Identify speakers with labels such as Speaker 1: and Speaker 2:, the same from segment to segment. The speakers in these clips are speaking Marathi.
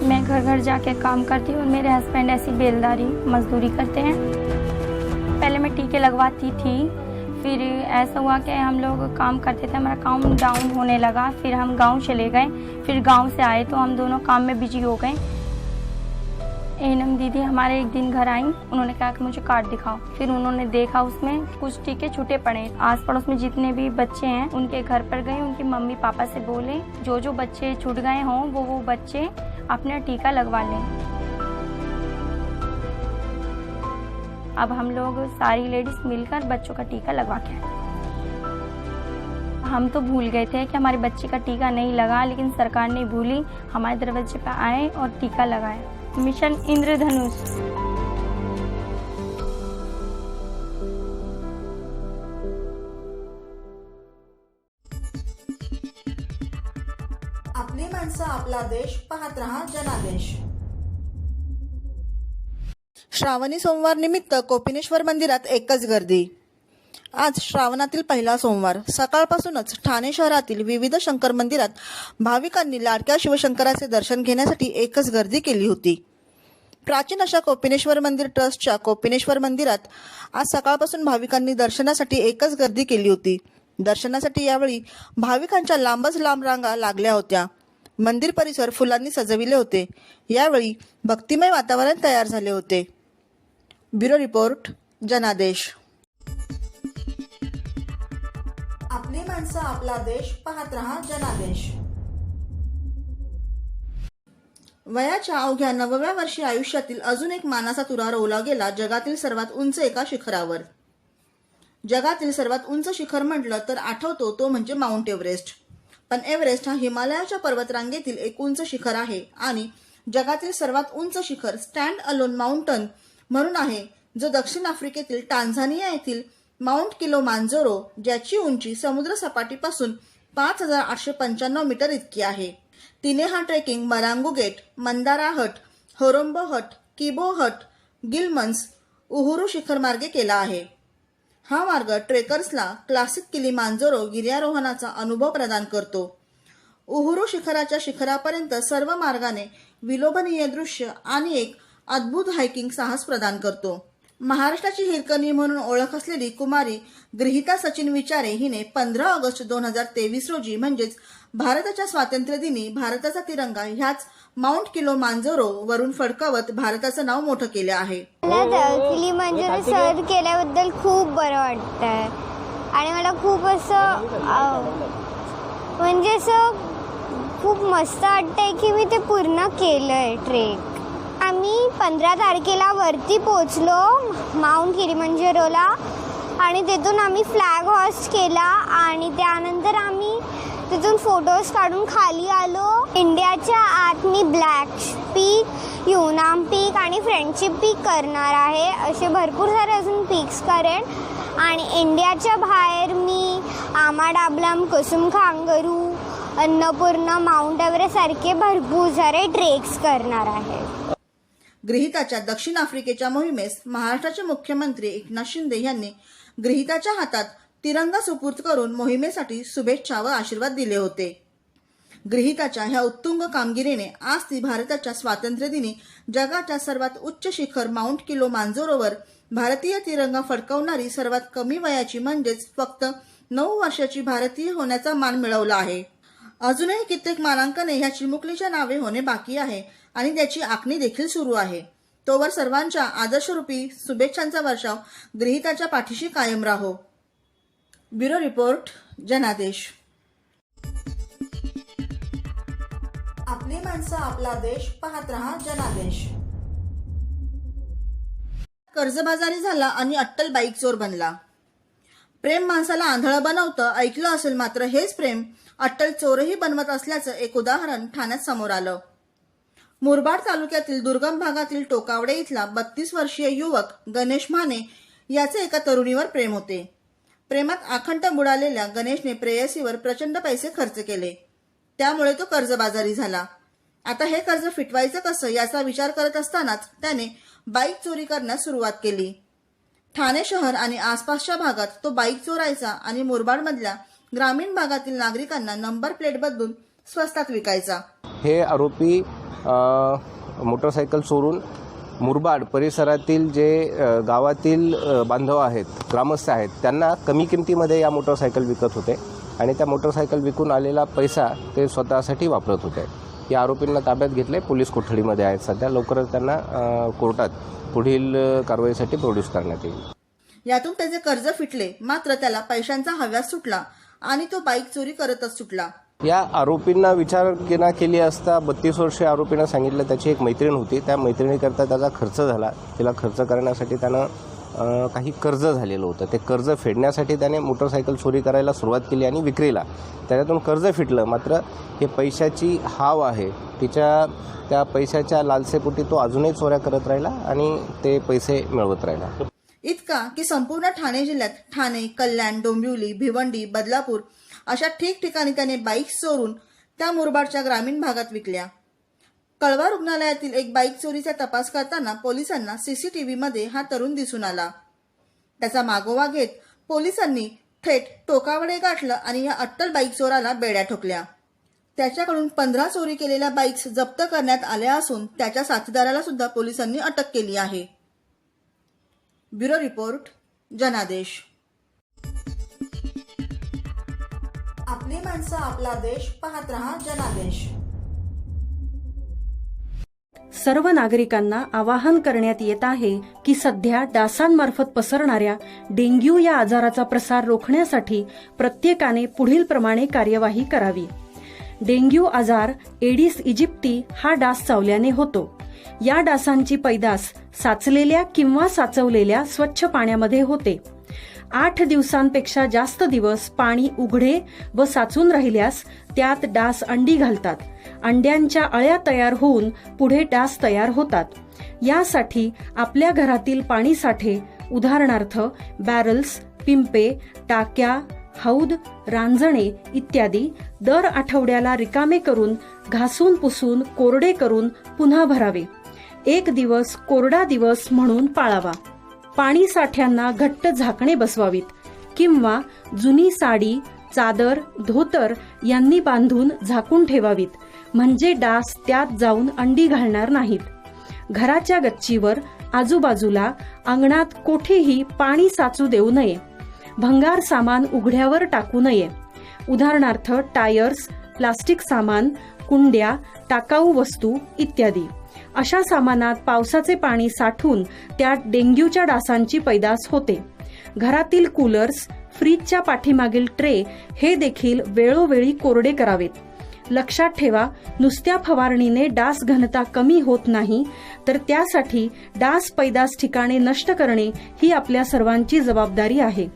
Speaker 1: मैं घर घर जाके काम करती हूँ और मेरे हस्बैंड ऐसी बेलदारी मजदूरी करते हैं। पहले मैं टीके लगवाती थी, फिर ऐसा हुआ कि हम लोग काम करते थे, हमारा काम डाउन होने लगा, फिर हम गांव चले गए। फिर गांव से आए तो हम दोनों काम में बिजी हो गए। एनम दीदी हमारे एक दिन घर आई, उन्होंने कहा कि मुझे कार्ड दिखाओ। फिर उन्होंने देखा उसमें कुछ टीके छूटे पड़े। आस पड़ोस में जितने भी बच्चे हैं उनके घर पर गए, उनके मम्मी पापा से बोले जो जो बच्चे छूट गए हों वो बच्चे अपना टीका लगवा लें। अब हम लोग सारी लेडीज मिलकर बच्चों का टीका लगवा के आए। हम तो भूल गए थे कि हमारे बच्चे का टीका नहीं लगा, लेकिन सरकार ने भूली, हमारे दरवाजे पर आए और टीका लगाया। मिशन इंद्रधनुष।
Speaker 2: आपली माणसं आपला देश, पाहत रहा जनादेश। श्रावणी सोमवार निमित्त कोपिनेश्वर मंदिरात एकच गर्दी। आज श्रावणातील पहिला सोमवार सकाळपासूनच ठाणे शहरातील विविध शंकर मंदिरात भाविकांनी लाडक्या शिवशंकराचे दर्शन घेण्यासाठी एकच गर्दी केली होती। प्राचीन अशा कोपिनेश्वर मंदिर ट्रस्टच्या कोपिनेश्वर मंदिरात आज सकाळपासून भाविकांनी दर्शनासाठी एकच गर्दी केली होती। दर्शनासाठी यावेळी भाविकांच्या लांबच लांब रांगा लागल्या होत्या। मंदिर परिसर फुलांनी सजविले होते। यावेळी भक्तिमय वातावरण तयार झाले होते। ब्युरो रिपोर्ट, जनादेश। आपली माणसं आपला देश, पाहत रहा जनादेश। वयाच्या अवघ्या 9व्या वर्षी आयुष्यातील अजून एक मानाचा तुरा रोवला गेला जगातील सर्वात उंच एका शिखरावर। जगातील सर्वात उंच शिखर म्हटलं तर आठवतो तो म्हणजे माउंट एव्हरेस्ट। पण एव्हरेस्ट हा हिमालयाच्या पर्वतरांगेतील एक उंच शिखर आहे आणि जगातील सर्वात उंच शिखर स्टँड अलोन माउंटन म्हणून आहे, जो दक्षिण आफ्रिकेतील टांझानिया येथील माउंट किलोमांजारो, ज्याची उंची समुद्र सपाटीपासून 5895 मीटर इतकी आहे। तिने हा ट्रेकिंग मरांगू गेट, मंदारा हट, होरोम्बो हट, किबो हट, गिलमन्स, उहुरू शिखर मार्गे केला आहे। हा मार्ग ट्रेकर्सला क्लासिक किलिमांजारो गिर्यारोहणाचा अनुभव प्रदान करतो। उहुरू शिखराच्या शिखरापर्यंत सर्व मार्गाने विलोभनीय दृश्य आणि एक अद्भुत हायकिंग साहस प्रदान करतो। महाराष्ट्राची हिरकणी म्हणून ओळख असलेली कुमारी गृहीता सचिन विचारे हिने 15 ऑगस्ट 2023 रोजी म्हणजेच भारताच्या स्वातंत्र्य दिनी भारताचा तिरंगा ह्याच माउंट किलोमांजारो वरून फडकावत भारताचं नाव मोठं केलं आहे।
Speaker 3: मला किलिमांजारो सर केल्याबद्दल खूप बरं वाटतंय आणि मला खूप असं म्हणजे असं खूप मस्त वाटतंय की मी ते पूर्ण केलंय ट्रेक। आम्ही 15 तारखेला वरती पोहोचलो माउंट किलिमांजारोला आणि तिथून आम्ही फ्लॅग हॉस्ट केला आणि त्यानंतर आम्ही तिथून फोटोज काढून खाली आलो। इंडियाच्या आत मी ब्लॅक पीक, युनाम पीक आणि फ्रेंडशिप पीक करणार आहे। असे भरपूर सारे अजून पीक्स करेन आणि इंडियाच्या बाहेर मी आमाडाबलाम, कुसुम खांगरू, अन्नपूर्णा, माउंट एव्हरेस्ट सारखे भरपूर सारे ट्रेक्स करणार आहे।
Speaker 2: गृहीताच्या दक्षिण आफ्रिकेच्या मोहिमेस महाराष्ट्राचे मुख्यमंत्री एकनाथ शिंदे यांनी गृहीताच्या हातात तिरंगा सुपूर्द करून मोहिमेसाठी शुभेच्छा व आशीर्वाद दिले होते। गृहीताच्या ह्या उत्तुंग कामगिरीने आज ती भारताच्या स्वातंत्र्य दिनी जगाच्या सर्वात उच्च शिखर माउंट किलोमांजारोवर भारतीय तिरंगा फडकवणारी सर्वात कमी वयाची म्हणजेच फक्त 9 वर्षाची भारतीय होण्याचा मान मिळवला आहे। अजूनही कित्येक मानांकने ह्या चिमुकलीच्या नावे होणे बाकी आहे आणि त्याची आखणी देखील सुरू आहे। तोवर सर्वांच्या आदर्शरूपी शुभेच्छांचा वर्षाव गृहीताच्या पाठीशी कायम राहो। ब्युरो रिपोर्ट, जनादेश। आपली माणसं आपला देश, पाहत रहा जनादेश। कर्जबाजारी झाला आणि अट्टल बाईक चोर बनला। प्रेम माणसाला आंधळं बनवतं ऐकलं असेल, मात्र हेच प्रेम अट्टल चोरही बनवत असल्याचं एक उदाहरण ठाण्यात समोर आलं। मुरबाड तालुक्यातील दुर्गम भागातील टोकावडे इथला 32 वर्षीय युवक गणेश माने याचे एका तरुणीवर प्रेम होते. प्रेमात आखंड बुडालेल्या गणेशने प्रेयसीवर प्रचंड पैसे खर्च केले. त्यामुळे तो कर्जबाजारी झाला. आता हे कर्ज फिटवायचं कसं याचा विचार करत असतानाच त्याने बाईक चोरी करण्यास सुरुवात केली. ठाणे शहर आणि आसपासच्या भागात तो बाईक चोरायचा आणि मुरबाडमधल्या ग्रामीण भागातील नागरिकांना नंबर प्लेट बदलून स्वस्तात विकायचा.
Speaker 4: हे आरोपी मोटरसायकल चोरून मुरबाड परिसरातील जे गावातील बांधव आहेत, ग्रामस्थ आहेत, त्यांना कमी किमतीमध्ये या मोटरसायकल विकत होते आणि त्या मोटरसायकल विकून आलेला पैसा ते स्वतःसाठी वापरत होते. या आरोपींना ताब्यात घेतले, पोलीस कोठडीमध्ये आहेत सध्या. लवकरच त्यांना कोर्टात पुढील कारवाईसाठी प्रोड्यूस करण्यात येईल.
Speaker 2: यातून त्याचे कर्ज फिटले, मात्र त्याला पैशांचा हव्यास सुटला आणि तो बाईक चोरी करतच सुटला.
Speaker 4: या आरोपींना विचारणा केली असता 32 वर्षीय आरोपींना सांगितलं त्याची एक मैत्रीण होती, त्या मैत्रिणीकरता त्याचा खर्च झाला. तिला खर्च करण्यासाठी त्यानं काही कर्ज झालेलं होतं. ते कर्ज फेडण्यासाठी त्याने मोटरसायकल चोरी करायला सुरुवात केली आणि विक्रीला. त्याच्यातून कर्ज फिटलं, मात्र हे पैशाची हाव आहे, त्या पैशाच्या लालसेपोटी तो अजूनही चोऱ्या करत राहिला आणि ते पैसे मिळवत राहिला.
Speaker 2: इतका की संपूर्ण ठाणे जिल्ह्यात ठाणे, कल्याण, डोंबिवली, भिवंडी, बदलापूर अशा ठिकठिकाणी त्याने बाईक चोरून त्या मुरबाडच्या ग्रामीण भागात विकल्या. कळवा रुग्णालयातील एक बाईक चोरीचा तपास करताना पोलिसांना सीसीटीव्हीमध्ये हा तरुण दिसून आला. त्याचा मागोवा घेत पोलिसांनी थेट टोकावडे गाठलं आणि या अट्टल बाईक चोराला बेड्या ठोकल्या. त्याच्याकडून 15 चोरी केलेल्या बाईक्स जप्त करण्यात आल्या असून त्याच्या साथीदाराला सुद्धा पोलिसांनी अटक केली आहे. ब्युरो रिपोर्ट, जनादेश. आपली माणसं, आपला देश, पाहत रहा जनादेश.
Speaker 5: सर्व नागरिकांना आवाहन करण्यात येत आहे की सध्या डासांमार्फत पसरणाऱ्या डेंग्यू या आजाराचा प्रसार रोखण्यासाठी प्रत्येकाने पुढील प्रमाणे कार्यवाही करावी. डेंग्यू आजार एडिस इजिप्टी हा डास चावल्याने होतो. या डासांची पैदास साचलेल्या किंवा साचवलेल्या स्वच्छ पाण्यामध्ये होते. 8 दिवसांपेक्षा जास्त दिवस पाणी उघडे व साचून राहिल्यास त्यात डास अंडी घालतात. अंड्यांच्या अळ्या तयार होऊन पुढे डास तयार होतात. यासाठी आपल्या घरातील पाणी साठे, उदाहरणार्थ बॅरल्स, पिंपे, टाक्या, हौद, रांजणे इत्यादी दर आठवड्याला रिकामे करून घासून पुसून कोरडे करून पुन्हा भरावे. 1 दिवस कोरडा दिवस म्हणून पाळावा. पाणी साठ्यांना घट्ट झाकणे बसवावीत किंवा जुनी साडी, चादर, धोतर यांनी बांधून झाकून ठेवावीत, म्हणजे डास त्यात जाऊन अंडी घालणार नाहीत. घराच्या गच्चीवर, आजूबाजूला, अंगणात कोठेही पाणी साचू देऊ नये. भंगार सामान उघड्यावर टाकू नये. उदाहरणार्थ टायर्स, प्लास्टिक सामान, कुंड्या, टाकाऊ वस्तू इत्यादी. अशा सामानात पावसाचे पाणी साठून त्यात डेंग्यूच्या डासांची पैदास होते. घरातील कूलर्स, फ्रीजच्या पाठीमागील ट्रे हे देखील वेळोवेळी कोरडे करावेत. लक्षात ठेवा, नुसत्या फवारणीने डास घनता कमी होत नाही, तर त्यासाठी डास पैदास ठिकाणे नष्ट करणे ही आपल्या सर्वांची जबाबदारी आहे.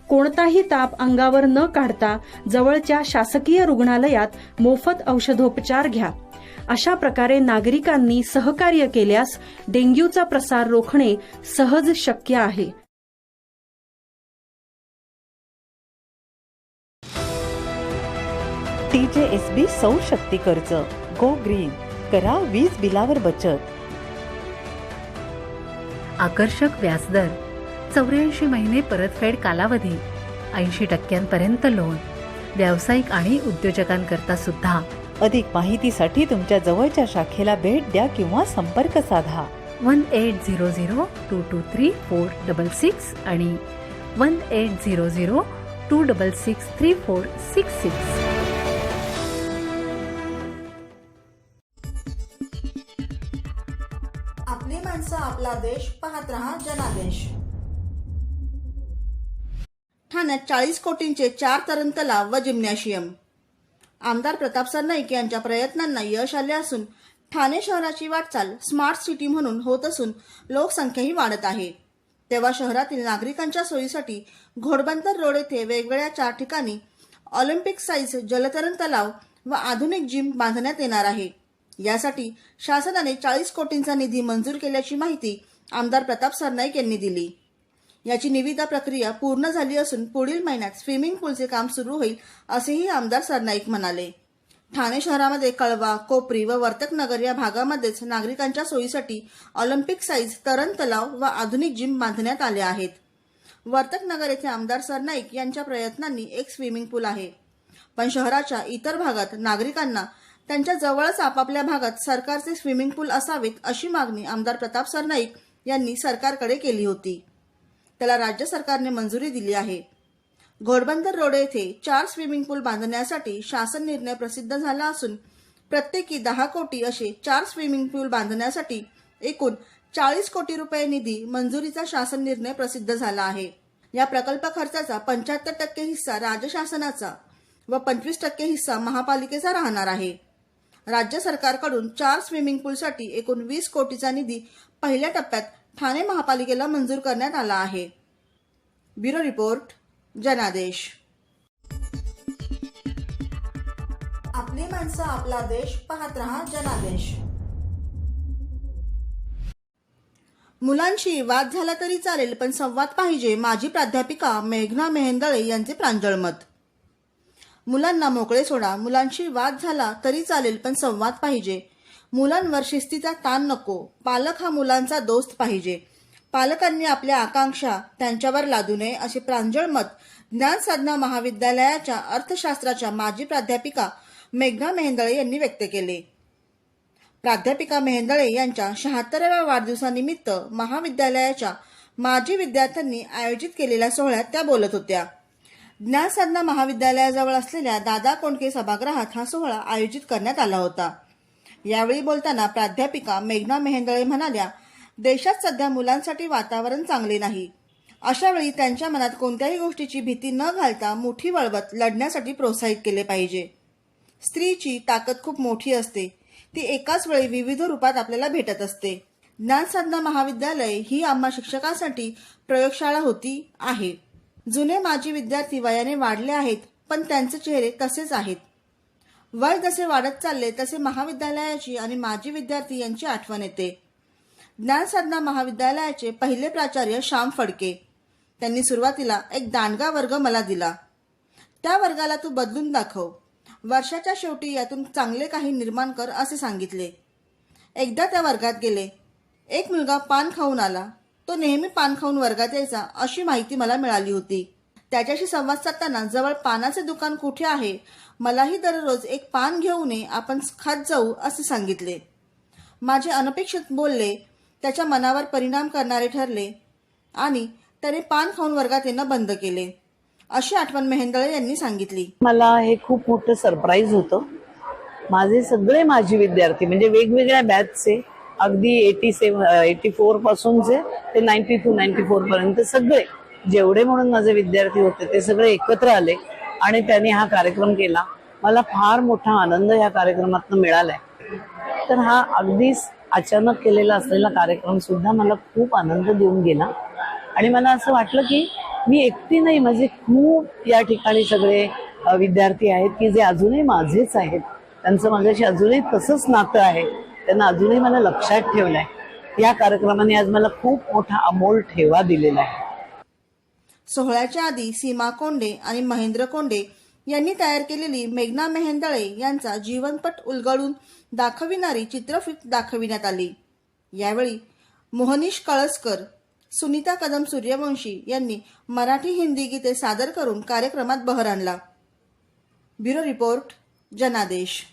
Speaker 5: कोणताही ताप अंगावर न काढता जवळच्या शासकीय रुग्णालयात मोफत औषधोपचार घ्या. अशा प्रकारे नागरिकांनी सहकार्य केल्यास डेंग्यूचा प्रसार रोखणे सहज शक्य आहे.
Speaker 6: TJSB सौर शक्ती कर्ज, गो ग्रीन, करा वीज बिलावर बचत.
Speaker 7: आकर्षक व्याजदर, 84 महिने परतफेड कालावधी, 80% लोन, व्यावसायिक आणि उद्योजकांकरता सुद्धा.
Speaker 6: अधिक माहितीसाठी तुमच्या जवळच्या शाखेला भेट द्या किंवा संपर्क साधा.
Speaker 7: 1800-223-466 आणि 1800-266-3466.
Speaker 2: आपली माणसं, आपला देश, पाहत रहा जनादेश. ठाण्यात 40 कोटींचे 4 तरण तलाव व जिम्नॅशियम. आमदार प्रताप सरनाईक यांच्या प्रयत्नांना यश आले असून ठाणे शहराची वाटचाल स्मार्ट सिटी म्हणून होत असून लोकसंख्याही वाढत आहे. तेव्हा शहरातील नागरिकांच्या सोयीसाठी घोडबंदर रोड येथे वेगवेगळ्या 4 ठिकाणी ऑलिम्पिक साईज जलतरण तलाव व आधुनिक जिम बांधण्यात येणार आहे. यासाठी शासनाने 40 कोटींचा निधी मंजूर केल्याची माहिती आमदार प्रताप सरनाईक यांनी दिली. याची निविदा प्रक्रिया पूर्ण झाली असून पुढील महिन्यात स्विमिंग पूलचे काम सुरू होईल असेही आमदार सरनाईक म्हणाले. ठाणे शहरामध्ये कळवा, कोपरी व वर्तकनगर या भागामध्येच नागरिकांच्या सोयीसाठी ऑलिम्पिक साईज तरण तलाव व आधुनिक जिम बांधण्यात आले आहेत. वर्तकनगर येथे आमदार सरनाईक यांच्या प्रयत्नांनी एक स्विमिंग पूल आहे, पण शहराच्या इतर भागात नागरिकांना त्यांच्या जवळच आपापल्या भागात सरकारचे स्विमिंग पूल असावेत अशी मागणी आमदार प्रताप सरनाईक यांनी सरकारकडे केली होती. त्याला राज्य सरकारने मंजुरी दिली आहे. घोडबंदर रोड येथे 4 स्विमिंग पूल बांधण्यासाठी शासन निर्णय प्रसिद्ध झाला असून प्रत्येकी 10 कोटी असे 4 स्विमिंग पूल बांधण्यासाठी एकूण 40 कोटी रुपये निधी मंजुरीचा शासन निर्णय प्रसिद्ध झाला आहे. या प्रकल्प खर्चाचा 75% हिस्सा राज्य शासनाचा व 25% हिस्सा महापालिकेचा राहणार आहे. राज्य सरकारकडून 4 स्विमिंग पूलसाठी एकूण 20 कोटीचा निधी पहिल्या टप्प्यात ठाणे महापालिकेला मंजूर करण्यात आला आहे. ब्युरो रिपोर्ट, जनादेश. आपली माणसं, आपला देश. पाहत रहा जनादेश. मुलांशी वाद झाला तरी चालेल, पण संवाद पाहिजे. माजी प्राध्यापिका मेघना मेहेंदळे यांचे प्रांजळ मत. मुलांना मोकळे सोडा. मुलांशी वाद झाला तरी चालेल, पण संवाद पाहिजे. मुलांवर शिस्तीचा ताण नको. पालक हा मुलांचा दोस्त पाहिजे. पालकांनी आपल्या आकांक्षा त्यांच्यावर लादू नये असे प्रांजळ मत ज्ञानसाधना महाविद्यालयाच्या अर्थशास्त्राच्या माजी प्राध्यापिका मेघना मेहेंदळे यांनी व्यक्त केले. प्राध्यापिका मेहेंदळे यांच्या 76व्या वाढदिवसानिमित्त महाविद्यालयाच्या माजी विद्यार्थ्यांनी आयोजित केलेल्या सोहळ्यात त्या बोलत होत्या. ज्ञानसाधना महाविद्यालयाजवळ असलेल्या दादा कोंडके सभागृहात हा सोहळा आयोजित करण्यात आला होता. यावेळी बोलताना प्राध्यापिका मेघना मेहेंदळे म्हणाल्या, देशात सध्या मुलांसाठी वातावरण चांगले नाही. अशा वेळी त्यांच्या मनात कोणत्याही गोष्टीची भीती न घालता मुठी वळवत लढण्यासाठी प्रोत्साहित केले पाहिजे. स्त्रीची ताकद खूप मोठी असते. ती एकाच वेळी विविध रूपात आपल्याला भेटत असते. ज्ञानसाधना महाविद्यालय ही आम्हा शिक्षकांसाठी प्रयोगशाळा होती आहे. जुने माजी विद्यार्थी वयाने वाढले आहेत, पण त्यांचे चेहरे तसेच आहेत. वय जसे वाढत चालले तसे महाविद्यालयाची आणि माजी विद्यार्थी यांची आठवण येते. ज्ञानसाधना महाविद्यालयाचे पहिले प्राचार्य श्याम फडके. त्यांनी सुरुवातीला एक दांडगा वर्ग मला दिला. त्या वर्गाला तू बदलून दाखव. वर्षाच्या शेवटी यातून चांगले काही निर्माण कर असे सांगितले. एकदा त्या वर्गात गेले. एक मुलगा पान खाऊन आला. तो नेहमी पान खाऊन वर्गात यायचा अशी माहिती मला मिळाली होती. त्याच्याशी संवाद साधताना जवळ पानाचे दुकान कुठे आहे, मलाही दररोज एक पान घेऊन ये, आपण खात जाऊ असे सांगितले. माझे अनपेक्षित बोलले त्याच्या मनावर परिणाम करणारे ठरले आणि त्याने पान खाऊन वर्गात येणं बंद केले, अशी आठवण मेहेंदळे यांनी सांगितली.
Speaker 8: मला हे खूप मोठं सरप्राईज होतं. माझे सगळे माजी विद्यार्थी म्हणजे वेगवेगळ्या बॅचचे, अगदी 84 पासूनचे ते 92-94 पर्यंत सगळे जेवढे म्हणून माझे विद्यार्थी होते ते सगळे एकत्र आले आणि त्यांनी हा कार्यक्रम केला. मला फार मोठा आनंद या कार्यक्रमातून मिळालाय. तर हा अगदीच अचानक केलेला असलेला कार्यक्रम सुद्धा मला खूप आनंद देऊन गेला आणि मला असं वाटलं की मी एकटी नाही, माझे खूप या ठिकाणी सगळे विद्यार्थी आहेत की जे अजूनही माझेच आहेत. त्यांचं माझ्याशी अजूनही तसंच नातं आहे. त्यांना अजूनही मला लक्षात ठेवलंय. या कार्यक्रमाने आज मला खूप मोठा अमोल ठेवा दिलेला आहे.
Speaker 2: सोहळ्याच्या आधी सीमा कोंडे आणि महेंद्र कोंडे यांनी तयार केलेली मेघना मेहेंदळे यांचा जीवनपट उलगडून दाखविणारी चित्रफित दाखविण्यात आली. यावेळी मोहनीश कळसकर, सुनीता कदम सूर्यवंशी यांनी मराठी हिंदी गीते सादर करून कार्यक्रमात बहर आणला. ब्युरो रिपोर्ट, जनादेश.